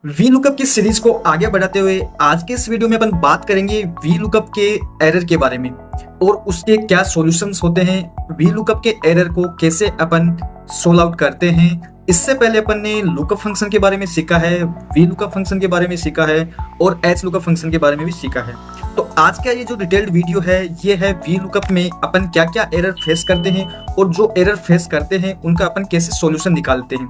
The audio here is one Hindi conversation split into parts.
वी लुकअप की सीरीज को आगे बढ़ाते हुए आज के इस वीडियो में अपन बात करेंगे वी लुकअप के एरर के बारे में और उसके क्या सॉल्यूशंस होते हैं। वी लुकअप के एरर को कैसे अपन सोल्व आउट करते हैं। इससे पहले अपन ने लुकअप फंक्शन के बारे में सीखा है, वी लुकअप फंक्शन के बारे में सीखा है और एच लुकअप फंक्शन के बारे में भी सीखा है। तो आज का ये जो डिटेल्ड वीडियो है ये है वी लुकअप में अपन क्या क्या एरर फेस करते हैं और जो एरर फेस करते हैं उनका अपन कैसे सॉल्यूशन निकालते हैं।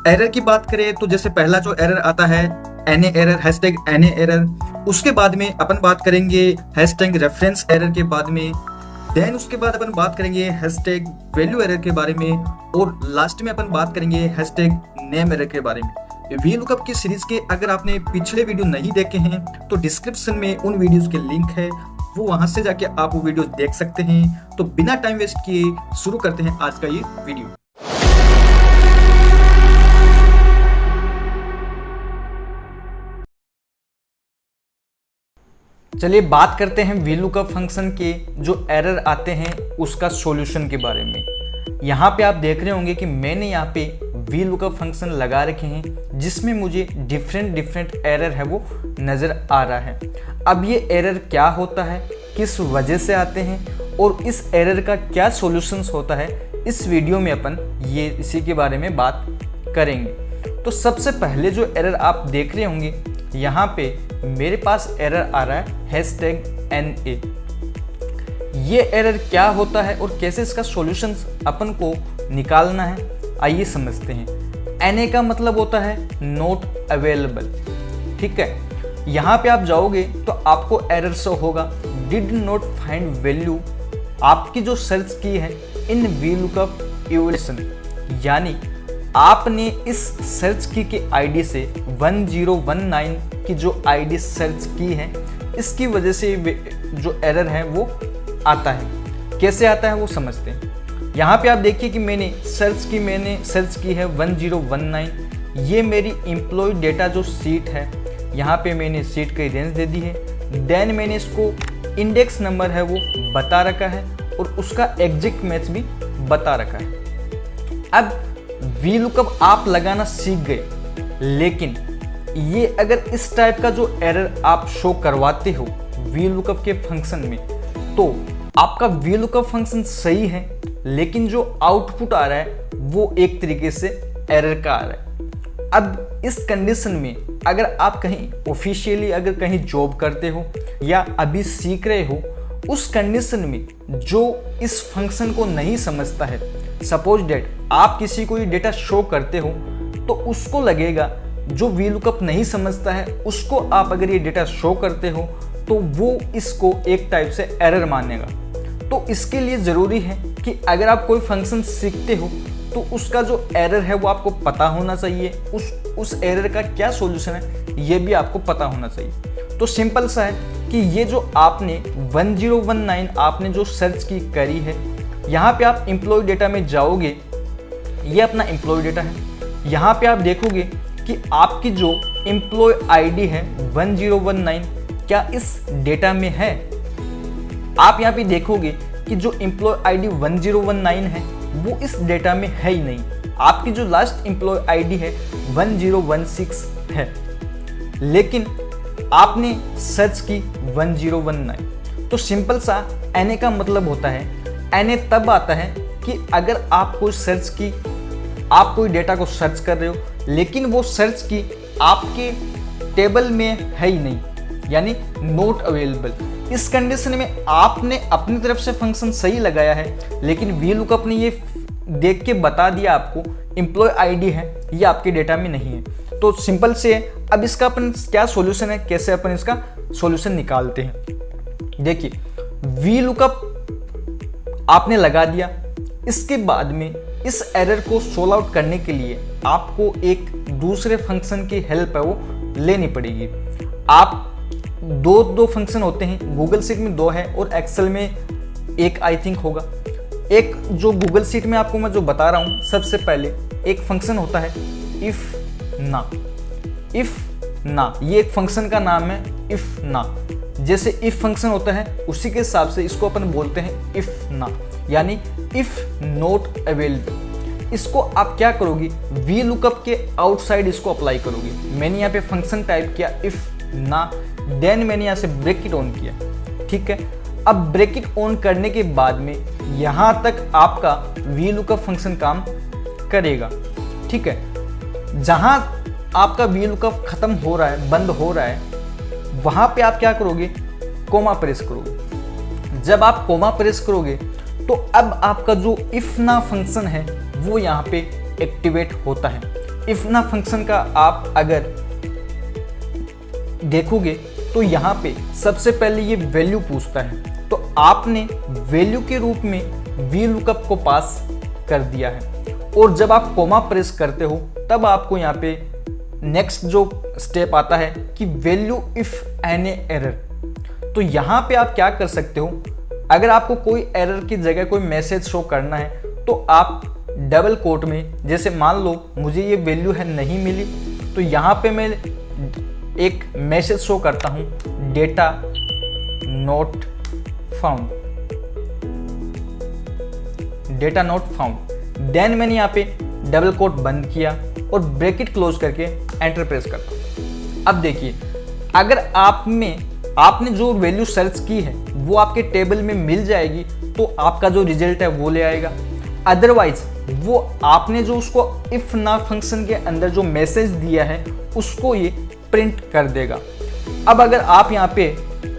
एरर की बात करें तो जैसे पहला जो एरर आता है NA error, hashtag NA error. उसके बाद में अपन बात करेंगे हैशटैग रेफरेंस एरर के बाद में, देन उसके बाद अपन बात करेंगे हैशटैग वैल्यू एरर के बारे में और लास्ट में अपन बात करेंगे हैशटैग नेम एरर के बारे में। वी लुकअप की सीरीज के अगर आपने पिछले वीडियो नहीं देखे हैं तो डिस्क्रिप्शन में उन वीडियोस के लिंक है, वो वहां से जाके आप वो वीडियो देख सकते हैं। तो बिना टाइम वेस्ट किए शुरू करते हैं आज का ये वीडियो। चलिए बात करते हैं वी लुकअप फंक्शन के जो एरर आते हैं उसका सॉल्यूशन के बारे में। यहाँ पे आप देख रहे होंगे कि मैंने यहाँ पे वी लुकअप फंक्शन लगा रखे हैं जिसमें मुझे डिफरेंट एरर है वो नज़र आ रहा है। अब ये एरर क्या होता है, किस वजह से आते हैं और इस एरर का क्या सॉल्यूशंस होता है, इस वीडियो में अपन ये इसी के बारे में बात करेंगे। तो सबसे पहले जो एरर आप देख रहे होंगे यहाँ पे मेरे पास एरर आ रहा है हैशटैग NA। ये एरर क्या होता है और कैसे इसका सॉल्यूशन अपन को निकालना है, आइए समझते हैं। NA का मतलब होता है नॉट अवेलेबल, ठीक है। यहाँ पे आप जाओगे तो आपको एरर शो होगा डिड नॉट फाइंड वैल्यू। आपकी जो सर्च की है इन वी लुकअप इवोल्यूशन, यानी आपने इस सर्च की के आईडी से 1019 की जो आईडी सर्च की है इसकी वजह से जो एरर है वो आता है। कैसे आता है वो समझते हैं। यहाँ पे आप देखिए कि मैंने सर्च की है 1019। ये मेरी एम्प्लॉय डेटा जो सीट है, यहाँ पे मैंने सीट की रेंज दे दी है। देन मैंने इसको इंडेक्स नंबर है वो बता रखा है और उसका एग्जैक्ट मैच भी बता रखा है। अब वी लुकअप आप लगाना सीख गए, लेकिन ये अगर इस टाइप का जो एरर आप शो करवाते हो वी लुकअप के फंक्शन में, तो आपका वी लुकअप फंक्शन सही है लेकिन जो आउटपुट आ रहा है वो एक तरीके से एरर का आ रहा है। अब इस कंडीशन में अगर आप कहीं ऑफिशियली अगर कहीं जॉब करते हो या अभी सीख रहे हो, उस कंडीशन में जो इस फंक्शन को नहीं समझता है, सपोज डेट आप किसी को ये डेटा शो करते हो तो उसको लगेगा, जो वी लुकअप नहीं समझता है उसको आप अगर ये डेटा शो करते हो तो वो इसको एक टाइप से एरर मानेगा। तो इसके लिए ज़रूरी है कि अगर आप कोई फंक्शन सीखते हो तो उसका जो एरर है वो आपको पता होना चाहिए, उस एरर का क्या सॉल्यूशन है ये भी आपको पता होना चाहिए। तो सिंपल सा है कि ये जो आपने 1019 आपने जो सर्च की करी है, यहाँ पे आप एम्प्लॉय डेटा में जाओगे, ये अपना एम्प्लॉय डेटा है। यहाँ पे आप देखोगे कि आपकी जो एम्प्लॉय आईडी है 1019 क्या इस डेटा में है। आप यहाँ पे देखोगे कि जो एम्प्लॉय आईडी 1019 है वो इस डेटा में है ही नहीं। आपकी जो लास्ट एम्प्लॉय आईडी है 1016 है, लेकिन आपने सर्च की 1019। तो सिंपल सा NA का मतलब होता है, NA तब आता है कि अगर आप कोई डेटा को सर्च कर रहे हो लेकिन वो सर्च की आपके टेबल में है ही नहीं, यानी नॉट अवेलेबल। इस कंडीशन में आपने अपनी तरफ से फंक्शन सही लगाया है लेकिन वी लुकअप ने ये देख के बता दिया आपको एम्प्लॉय आईडी है ये आपके डेटा में नहीं है। तो सिंपल से अब इसका अपन क्या सॉल्यूशन है, कैसे अपन इसका सॉल्यूशन निकालते हैं। देखिए वी लुकअप आपने लगा दिया, इसके बाद में इस एरर को सोल्व आउट करने के लिए आपको एक दूसरे फंक्शन की हेल्प है वो लेनी पड़ेगी। आप दो फंक्शन होते हैं, गूगल शीट में 2 है और एक्सेल में 1 आई थिंक होगा। एक जो गूगल शीट में आपको मैं जो बता रहा हूँ, सबसे पहले एक फंक्शन होता है इफ ना, ये एक फंक्शन का नाम है इफ ना। जैसे इफ फंक्शन होता है उसी के हिसाब से इसको अपन बोलते हैं इफ ना, यानी इफ नॉट अवेलेबल। इसको आप क्या करोगे, वी लुकअप के आउटसाइड इसको अप्लाई करोगे। मैंने यहाँ पे फंक्शन टाइप किया इफ ना, देन मैंने यहाँ से ब्रैकेट ऑन किया, ठीक है। अब ब्रैकेट ऑन करने के बाद में यहाँ तक आपका वी लुकअप फंक्शन काम करेगा, ठीक है। जहाँ आपका वी लुकअप खत्म हो रहा है, बंद हो रहा है, वहाँ पे आप क्या करोगे, कोमा प्रेस करोगे। जब आप कोमा प्रेस करोगे तो अब आपका जो इफ ना फंक्शन है वो यहाँ पे एक्टिवेट होता है। इफ ना फंक्शन का आप अगर देखोगे तो यहाँ पे सबसे पहले ये वैल्यू पूछता है, तो आपने वैल्यू के रूप में वी लुकअप को पास कर दिया है। और जब आप कोमा प्रेस करते हो तब आपको यहाँ पे नेक्स्ट जो स्टेप आता है कि वैल्यू इफ एनी एरर। तो यहाँ पे आप क्या कर सकते हो, अगर आपको कोई एरर की जगह कोई मैसेज शो करना है तो आप डबल कोट में, जैसे मान लो मुझे ये वैल्यू है नहीं मिली, तो यहाँ पे मैं एक मैसेज शो करता हूँ, data not found, data not found. Then मैंने यहाँ पे डबल कोट बंद किया और ब्रैकेट क्लोज करके एंटर प्रेस करता हूँ। अब देखिए, अगर आपने जो वैल्यू सर्च की है वो आपके टेबल में मिल जाएगी तो आपका जो रिजल्ट है वो ले आएगा। अदरवाइज वो आपने जो उसको इफ ना फंक्शन के अंदर जो मैसेज दिया है उसको ये प्रिंट कर देगा। अब अगर आप यहाँ पे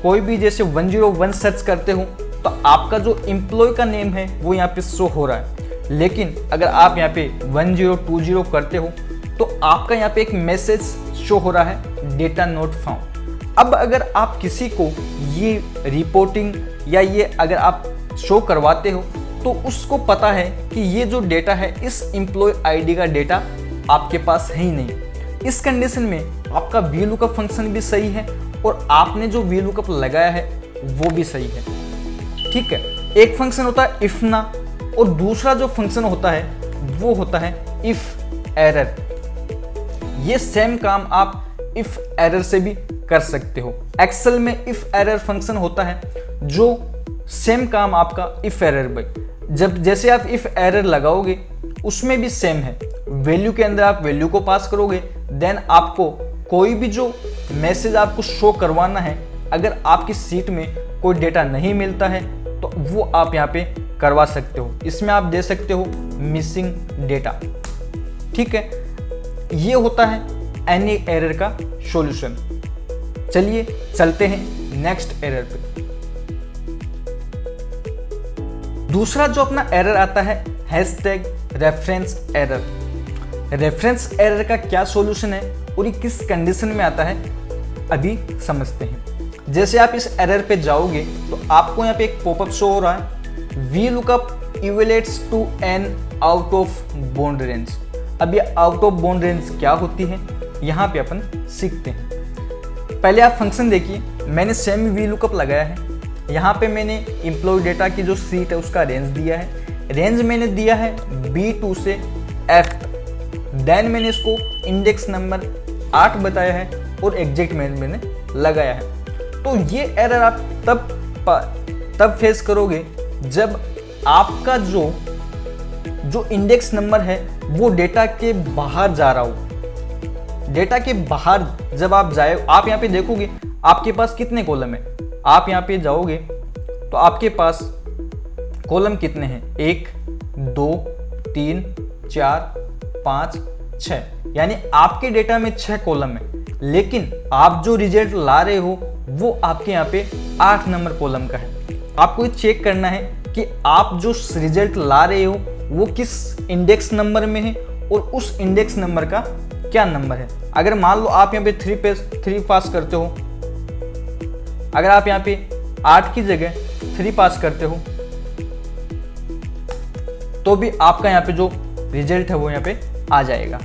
कोई भी जैसे 101 सर्च करते हो तो आपका जो एम्प्लॉय का नेम है वो यहाँ पे शो हो रहा है, लेकिन अगर आप यहाँ पे 1020 करते हो तो आपका यहाँ पे एक मैसेज शो हो रहा है, डेटा नॉट फाउंड। अब अगर आप किसी को ये रिपोर्टिंग या ये अगर आप शो करवाते हो तो उसको पता है कि ये जो डेटा है इस एम्प्लॉय आईडी का डेटा आपके पास है ही नहीं। इस कंडीशन में आपका वी लुकअप फंक्शन भी सही है और आपने जो वी लुकअप लगाया है वो भी सही है, ठीक है। एक फंक्शन होता है इफ ना और दूसरा जो फंक्शन होता है वो होता है इफ एरर। ये सेम काम आप इफ एरर से भी कर सकते हो। एक्सेल में इफ एरर फंक्शन होता है जो सेम काम आपका इफ एरर में, जब जैसे आप इफ एरर लगाओगे उसमें भी सेम है। वैल्यू के अंदर आप वैल्यू को पास करोगे, देन आपको कोई भी जो मैसेज आपको शो करवाना है, अगर आपकी सीट में कोई डेटा नहीं मिलता है तो वो आप यहाँ पे करवा सकते हो। इसमें आप दे सकते हो मिसिंग डेटा, ठीक है। ये होता है एनी एरर का सॉल्यूशन। चलिए चलते हैं नेक्स्ट एरर पे। दूसरा जो अपना एरर आता है hashtag reference error. Reference error का क्या सॉल्यूशन है और ये किस कंडीशन में आता है अभी समझते हैं। जैसे आप इस एरर पे जाओगे तो आपको यहाँ पे एक पॉपअप शो हो रहा है, VLOOKUP evaluates to an out of bound range. अब ये आउट ऑफ बाउंड रेंज क्या होती है यहाँ पे अपन सीखते हैं। पहले आप फंक्शन देखिए, मैंने सेम वी लुकअप लगाया है। यहाँ पे मैंने एम्प्लॉय डेटा की जो सीट है उसका रेंज दिया है। रेंज मैंने दिया है B2 से F तक। देन मैंने इसको इंडेक्स नंबर 8 बताया है और एग्जैक्ट मैंने लगाया है। तो ये एरर आप तब फेस करोगे जब आपका जो इंडेक्स नंबर है वो डेटा के बाहर जा रहा हो। डेटा के बाहर जब आप जाए, आप यहाँ पे देखोगे आपके पास कितने कॉलम है। आप यहाँ पे जाओगे तो आपके पास कॉलम कितने हैं, 1 2 3 4 5 6, यानी आपके डेटा में 6 कॉलम है। लेकिन आप जो रिजल्ट ला रहे हो वो आपके यहाँ पे 8 नंबर कॉलम का है। आपको ये चेक करना है कि आप जो रिजल्ट ला रहे हो वो किस इंडेक्स नंबर में है और उस इंडेक्स नंबर का क्या नंबर है। अगर मान लो आप यहाँ पे 3 पास करते हो, अगर आप यहाँ पे 8 की जगह 3 पास करते हो तो भी आपका यहाँ पे जो रिजल्ट है वो यहाँ पे आ जाएगा,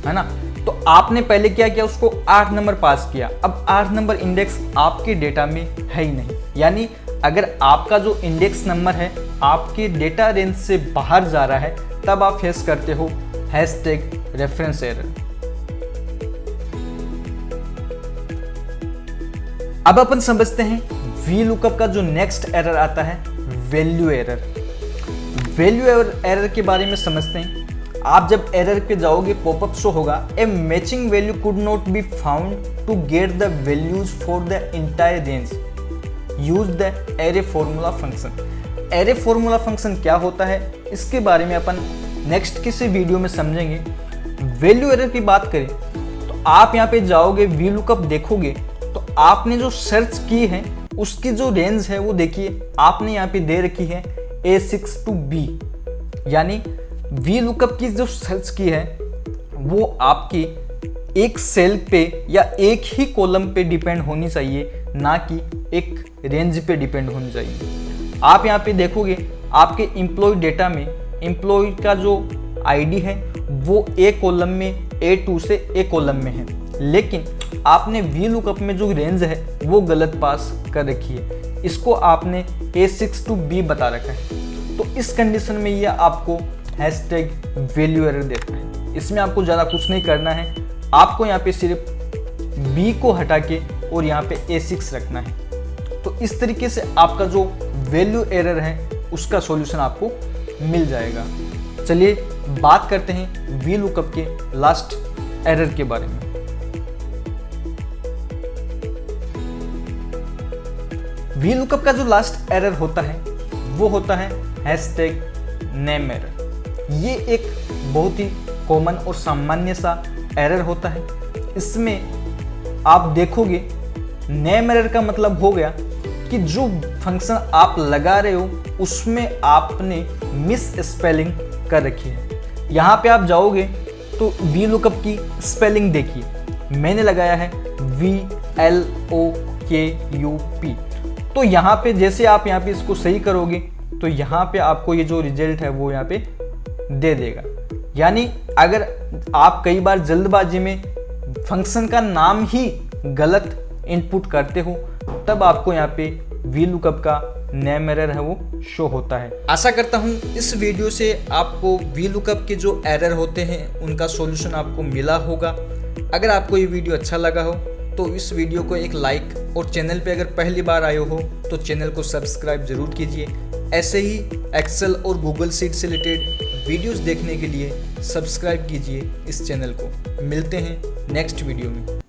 है ना। तो आपने पहले क्या किया, उसको 8 नंबर पास किया। अब 8 नंबर इंडेक्स आपके डेटा में है ही नहीं, यानी अगर आपका जो इंडेक्स नंबर है आपके डेटा रेंज से बाहर जा रहा है तब आप फेस करते हो हैशटैग रेफरेंस एरर। अब अपन समझते हैं वी लुकअप का जो नेक्स्ट एरर आता है वैल्यू एरर। वैल्यू एरर के बारे में समझते हैं। आप जब एरर पे जाओगे पॉपअप शो होगा, a matching value could not be found to get the values for the entire range, use the array formula function. Array formula function क्या होता है इसके बारे में अपन नेक्स्ट किसी वीडियो में समझेंगे। वैल्यू एरर की बात करें तो आप यहाँ पे जाओगे, VLOOKUP देखोगे तो आपने जो सर्च की है उसकी जो रेंज है वो देखिए, आपने यहाँ पे दे रखी है A6 to B, यानी VLOOKUP की जो सर्च की है वो आपकी एक सेल पे या एक ही कॉलम पे डिपेंड होनी चाहिए, ना कि एक रेंज पे डिपेंड होनी चाहिए। आप यहाँ पे देखोगे आपके एम्प्लॉय डेटा में एम्प्लॉय का जो आईडी है वो ए कॉलम में A2 से A कॉलम में है, लेकिन आपने VLOOKUP में जो रेंज है वो गलत पास कर रखी है, इसको आपने A6 to B बता रखा है। तो इस कंडीशन में ये आपको वैल्यू एरर देता है। इसमें आपको ज़्यादा कुछ नहीं करना है, आपको यहाँ पे सिर्फ B को हटा के और यहाँ पे A6 रखना है। तो इस तरीके से आपका जो वैल्यू एरर है उसका सॉल्यूशन आपको मिल जाएगा। चलिए बात करते हैं VLOOKUP के लास्ट एरर के बारे में। VLOOKUP का जो लास्ट एरर होता है वो होता है नेम एरर। ये एक बहुत ही कॉमन और सामान्य सा एरर होता है। इसमें आप देखोगे नेम एरर का मतलब हो गया कि जो फंक्शन आप लगा रहे हो उसमें आपने मिस स्पेलिंग कर रखी है। यहाँ पे आप जाओगे तो VLOOKUP की स्पेलिंग देखिए, मैंने लगाया है VLOOKUP। तो यहाँ पे जैसे आप यहाँ पे इसको सही करोगे तो यहाँ पे आपको ये जो रिजल्ट है वो यहाँ पे दे देगा। यानी अगर आप कई बार जल्दबाजी में फंक्शन का नाम ही गलत इनपुट करते हो तब आपको यहाँ पे VLOOKUP का नेम एरर है वो शो होता है। आशा करता हूँ इस वीडियो से आपको VLOOKUP के जो एरर होते हैं उनका सॉल्यूशन आपको मिला होगा। अगर आपको ये वीडियो अच्छा लगा हो तो इस वीडियो को एक लाइक और चैनल पे अगर पहली बार आए हो तो चैनल को सब्सक्राइब जरूर कीजिए। ऐसे ही एक्सेल और गूगल शीट से रिलेटेड वीडियोस देखने के लिए सब्सक्राइब कीजिए इस चैनल को। मिलते हैं नेक्स्ट वीडियो में।